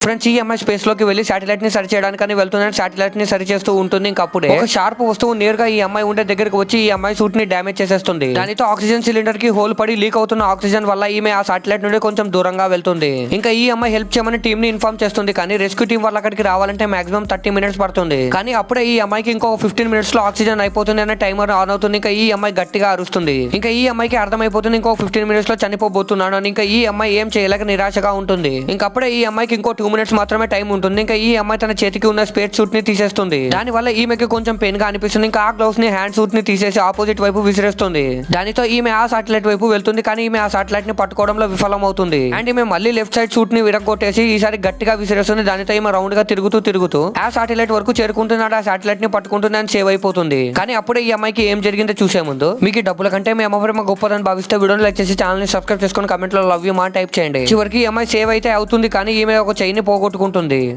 Friends ఈ అమ్మాయి space లోకి వెళ్లి శాటిలైట్ ని సరి చేయడానికి వెళ్తుందని శాటిలైట్ ని సరి చేస్తూ ఉంటుంది. ఇంకప్పుడే ఒక షార్ప్ వస్తువు నేరుగా ఈ అమ్మాయి ఉండే దగ్గరకు వచ్చి ఈ అమ్మాయి సూట్ ని డ్యామేజ్ చేసేస్తుంది. దానితో ఆక్సిజన్ సిలిండర్ కి హోల్ పడి లీక్ అవుతున్న ఆక్సిజన్ వల్ల ఈమె ఆ శాటిలైట్ నుండి కొంచెం దూరంగా వెళ్తుంది. ఇంకా ఈ అమ్మాయి హెల్ప్ చేయమని టీమ్ ని ఇన్ఫార్మ్ చేస్తుంది. కానీ రెస్క్యూ టీం వల్ల అక్కడికి రావాలంటే మాక్సిమం 30 మినిట్స్ పడుతుంది. కానీ అప్పుడే ఈ అమ్మాయికి ఇంకో 15 మినిట్స్ లో ఆక్సిజన్ అయిపోతుంది అనే టైమర్ ఆన్ అవుతుంది. ఇంకా ఈ అమ్మాయి గట్టిగా అరుస్తుంది. ఇంకా ఈ అమ్మాయికి అర్థమైపోతుంది ఇంకో 15 మినిట్స్ లో చనిపోబోతున్నాను అని. ఇంకా ఈ అమ్మాయి ఏం చేయలేక నిరాశగా ఉంటుంది. ఇంకప్పుడే ఈ అమ్మాయికి ఇంకో 2 మినిట్స్ మాత్రమే టైం ఉంటుంది. ఇంకా ఈ అమ్మాయి తన చేతికి ఉన్న స్పేస్ సూట్ ని తీసేస్తుంది. దాని వల్ల ఈమెకి కొంచెం పెయిన్ గా అనిపిస్తుంది. ఇంకా ఆ గ్లౌస్ ని హ్యాండ్ సూట్ ని తీసేసి ఆపోజిట్ వైపు విసిరేస్తుంది. దానితో ఈమె ఆ సాటిలైట్ వైపు వెళ్తుంది. కానీ ఈమె ఆ సాటిలైట్ ని పట్టుకోవడంలో విఫలం అవుతుంది. అండ్ ఈమె మళ్ళీ లెఫ్ట్ సైడ్ సూట్ ని విరగొట్టేసి ఈసారి గట్టిగా విసిరేస్తుంది. దానితో ఈమె రౌండ్ గా తిరుగుతూ ఆ సాటిలైట్ వరకు చేరుకుంటున్నాడు. ఆ సాటిలైట్ ని పట్టుకుంటుంది అని సేవ్ అయిపోతుంది. కానీ అప్పుడే ఈ అమ్మాయికి ఏం జరిగిందో చూసే ముందు మీకు డబ్బుల కంటే మీ అమ్మ ప్రేమ గొప్పదని భావిస్తే వీడియోని లైక్ చేసి ఛానల్ ని సబ్స్క్రైబ్ చేసుకొని కమెంట్ లో లవ్ యూ మా టైప్ చేయండి. చివరికి ఈ అమ్మాయి సేవ్ అయితే అవుతుంది. కానీ ఈమె ఒక చైన్ ని పోగొట్టుకుంటుంది.